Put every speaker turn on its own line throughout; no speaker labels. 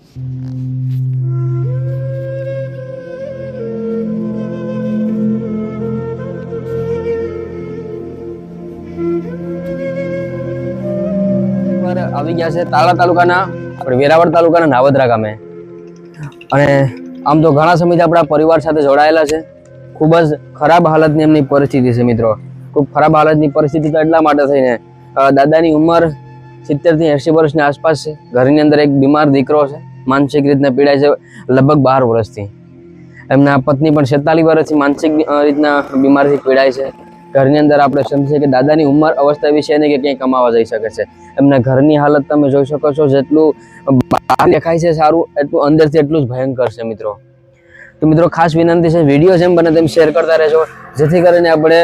આવી ગયા છે તાળા તાલુકાના આપણે વેરાવળ તાલુકાના નાવદરા ગામે અને આમ તો ઘણા સમયથી આપણા પરિવાર સાથે જોડાયેલા છે. ખૂબ જ ખરાબ હાલતની એમની પરિસ્થિતિ છે મિત્રો. ખૂબ ખરાબ હાલતની પરિસ્થિતિ તો એટલા માટે થઈને દાદાની ઉંમર 70 થી 80 વર્ષની આસપાસ છે. ઘરની અંદર એક બીમાર દીકરો છે, માનસિક રીતના પીડાય છે લગભગ 12 વર્ષથી. એમના પત્ની પણ 46 વર્ષથી માનસિક રીતના બીમારીથી પીડાય છે. ઘરની અંદર આપણે સમજીએ કે દાદાની ઉંમર અવસ્થા એવી છે ને કે ક્યાંય કમાવા જઈ શકે છે. એમના ઘરની હાલત તમે જોઈ શકો છો. જેટલું બહાર દેખાય છે સારું, એટલું અંદરથી એટલું જ ભયંકર છે મિત્રો. તો મિત્રો ખાસ વિનંતી છે, વિડીયો જેમ બને તેમ શેર કરતા રહેજો, જેથી કરીને આપણે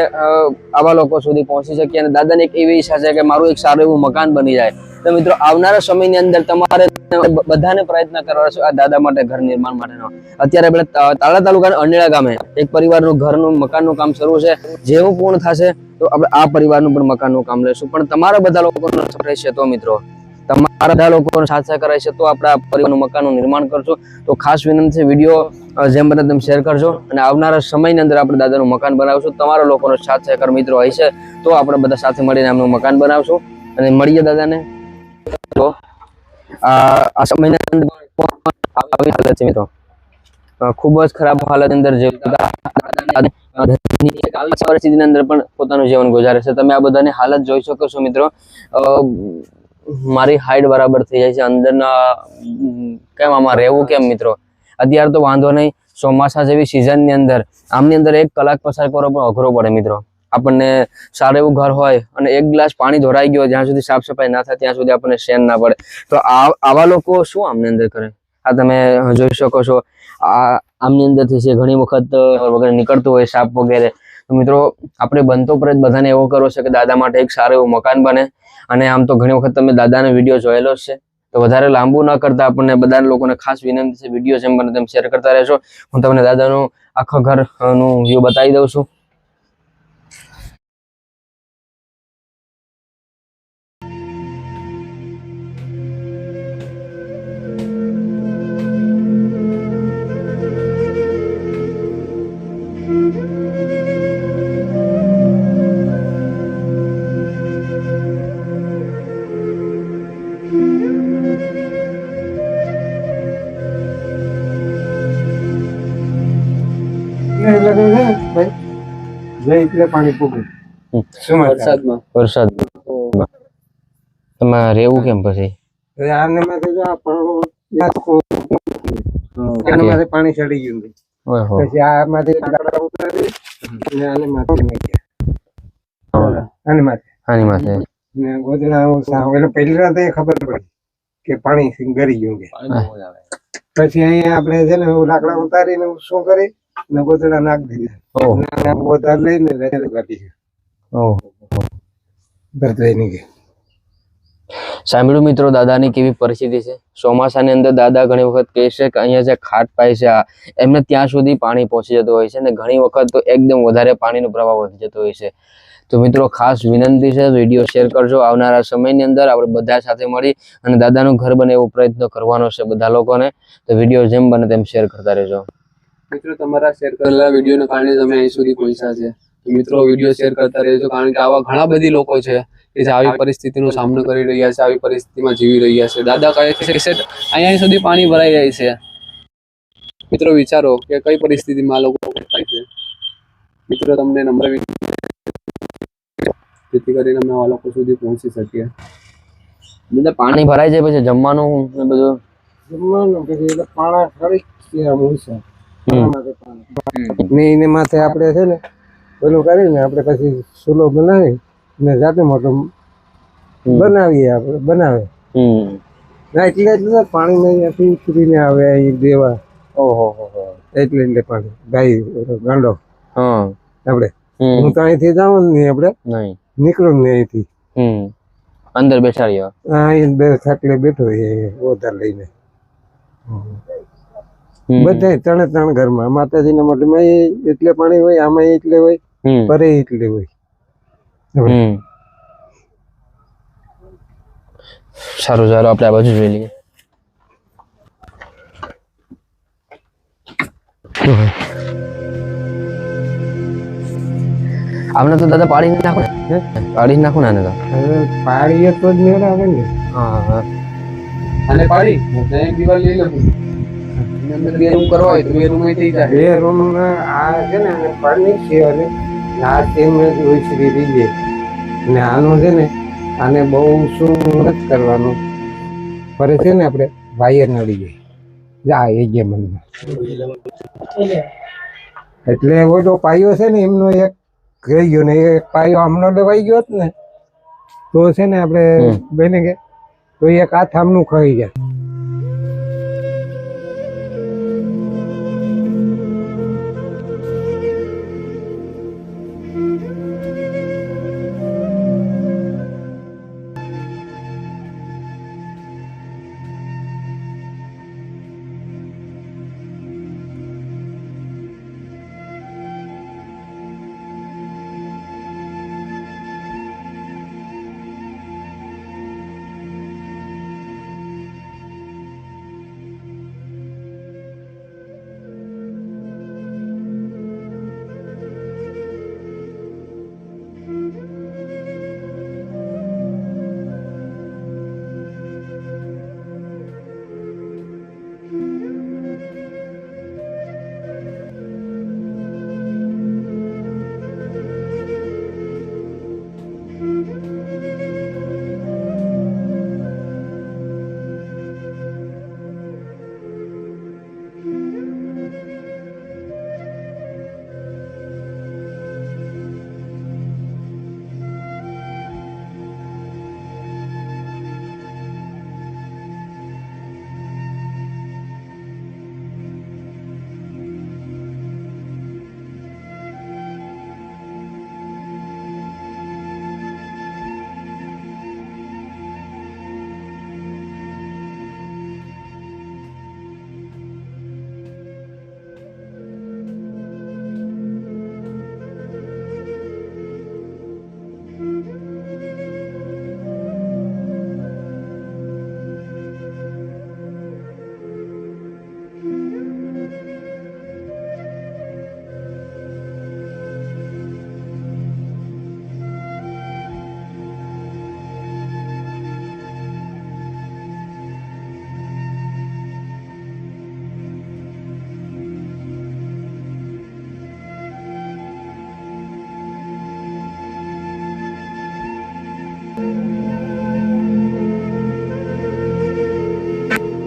આવા લોકો સુધી પહોંચી શકીએ. અને દાદાની એક એવી ઈચ્છા છે કે મારું એક સારું એવું મકાન બની જાય. તો મિત્રો આવનારા સમયની અંદર તમારે બધાને પ્રયત્ન કરવા છે આ દાદા માટે ઘર નિર્માણ માટેનો. અત્યારે આપણે તાળા તાલુકાના અનેડા ગામે એક પરિવારનું ઘરનું મકાનનું કામ શરૂ છે. જેવું પૂર્ણ થશે તો આપણે આ પરિવારનું પણ મકાનનું કામ લેશું. પણ તમારા બધા લોકોનો સપોર્ટ રહેશે તો મિત્રો, તમારા બધા લોકોનો સાથ સહકાર રહેશે તો આપણે આ પરિવારનું મકાનનું નિર્માણ કરશું. તો ખાસ વિનંતી છે, વિડીયો જેમ બને તેમ શેર કરજો અને આવનારા સમયની અંદર આપણે દાદાનું મકાન બનાવશું. તમારા લોકોનો સાથ સહકાર મિત્રો હશે તો આપણે બધા સાથે મળીને એમનું મકાન બનાવશું અને મળીએ દાદાને. તો આ સમયની અંદર આવી હાલત છે મિત્રો, ખૂબ જ ખરાબ હાલત અંદર પરિસ્થિતિની અંદર પણ પોતાનું જીવન ગુજારે છે. તમે આ બધાની હાલત જોઈ શકો છો મિત્રો. મારી હાઈટ બરાબર થઈ જાય છે, અંદરના કેમ આમાં રહેવું કેમ મિત્રો. અત્યારે તો વાંધો નહીં, ચોમાસા જેવી સિઝનની અંદર આમની અંદર 1 કલાક પસાર કરવો પણ અઘરો પડે મિત્રો. આપણને સારું એવું ઘર હોય અને 1 ગ્લાસ પાણી ધોરાઈ ગયો, જ્યાં સુધી સાફ સફાઈ ના થાય ત્યાં સુધી આપણને શેન ના પડે. તો આવા લોકો શું આમની અંદર કરે? આ તમે જોઈ શકો છો. આમની અંદરથી છે ઘણી વખત વગેરે નીકળતું હોય સાપ વગેરે. તો મિત્રો આપણે બનતો પ્રયત્ન બધાને એવો કરવો છે કે દાદા માટે એક સારું એવું મકાન બને. અને આમ તો ઘણી વખત તમે દાદાનો વિડીયો જોયેલો જ છે, તો વધારે લાંબુ ન કરતા આપણને બધા લોકોને ખાસ વિનંતી છે, વિડીયો જેમ બને તેમ શેર કરતા રહેજો. હું તમને દાદાનું આખા ઘરનું વ્યૂ બતાવી દઉં છું. વરસાદમાં તમારે રહેવું કેમ પછી?
પાણી ચડી ગયું પછી આમાંથી પહેલી રાત ખબર પડી કે પાણી ગરી ગયું કે પછી અહીંયા આપણે છે ને લાકડા ઉતારીને શું કરી ને ગોદડા નાખી દીધા. ગોદડા લઈને કાઢી
સાંભળ્યું મિત્રો દાદાની કેવી પરિસ્થિતિ છે. ચોમાસાની અંદર દાદા ઘણી વખત કહે છે કે અહીંયા જે ખાટ પાય છે એમને ત્યાં સુધી પાણી પહોંચી જતું હોય છે અને ઘણી વખત તો એકદમ વધારે પાણીનો પ્રવાહ વધી જતો હોય છે. તો મિત્રો ખાસ વિનંતી છે, વિડીયો શેર કરજો. આવનારા સમયની અંદર આપણે બધા સાથે મળી અને દાદાનું ઘર બને એવો પ્રયત્ન કરવાનો છે બધા લોકોને. તો વિડીયો જેમ બને તેમ શેર કરતા રહેજો
મિત્રો. તમારા શેર કરેલા વિડીયોના કારણે તમે અહીં સુધી પહોંચ્યા છે. મિત્રો વિડીયો શેર કરતા રહેજો, કારણ કે આવા ઘણા બધી લોકો છે કે જે આવી પરિસ્થિતિનો સામનો કરી રહ્યા છે, આવી પરિસ્થિતિમાં જીવી રહ્યા છે. દાદા કહે છે કે અહીંયા સુધી પાણી ભરાઈ જાય છે. મિત્રો વિચારો કે કઈ પરિસ્થિતિમાં લોકો થાય છે. મિત્રો તમને નમ્ર જેથી કરીને અમે આ લોકો સુધી પહોંચી શકીએ.
પાણી ભરાઈ જાય પછી જમવાનું ને બધું
પછી પાણા ખરી એને માથે આપણે છે ને પેલું કરીને આપણે પછી ચૂલો બનાવી ને જાતે મોટો બનાવીએ. આપણે બનાવે એટલે પાણી અહીંયાથી ઉતરીને આવે અહીં દેવા.
ઓહો
એટલે પાણી ગાય ગાંડો આપણે હું તો અહીંથી જાઉં ને આપણે
નહીં
નીકળું ને અહીંથી
અંદર બેઠા રહ્યો.
અહીં બે ખાટલે બેઠો એ ઓધાર લઈને. બધા 3 ઘરમાં માતાજીના મઠમાં એટલે પાણી હોય, આમાં એટલે હોય, પરે એટલે હોય.
સારું ચાલો આપણે આ બાજુ જોઈ લઈએ. આમને તો દાદા પાડી નાખો ને.
હે?
પાડી નાખો ને આને તો.
હવે પાડીએ તો જ મેળ આવે ને.
હા હા
અને પાડી તો એક દિવાલ લઈ લો એની અંદર 2 રૂમ કરવા હોય તો 2 રૂમ થઈ જાય.
બે રૂમ આ છે ને આને પાડી છે અને આ તેમ જ ઓછરી રહીએ ને આનું છે ને આને બહુ શું નથી કરવાનું ફરે છે ને આપણે વાયર નડી જાય જા એ જે મનમાં એટલે ઓલો પાયો છે ને એમનો એક રહી ગયો ને એક પાયો આમનો દવાઈ ગયો હોત ને તો છે ને આપણે બને કે તો એક હાથ આમનું ખાઈ જાય.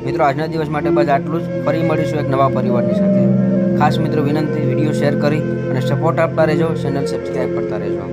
મિત્રો આજના દિવસ માટે બસ આટલું જ. ફરી મળીશું એક નવા પરિવારની સાથે. ખાસ મિત્રો વિનંતી, વિડીયો શેર કરી અને સપોર્ટ આપતા રહેજો, ચેનલ સબસ્ક્રાઈબ કરતા રહેજો.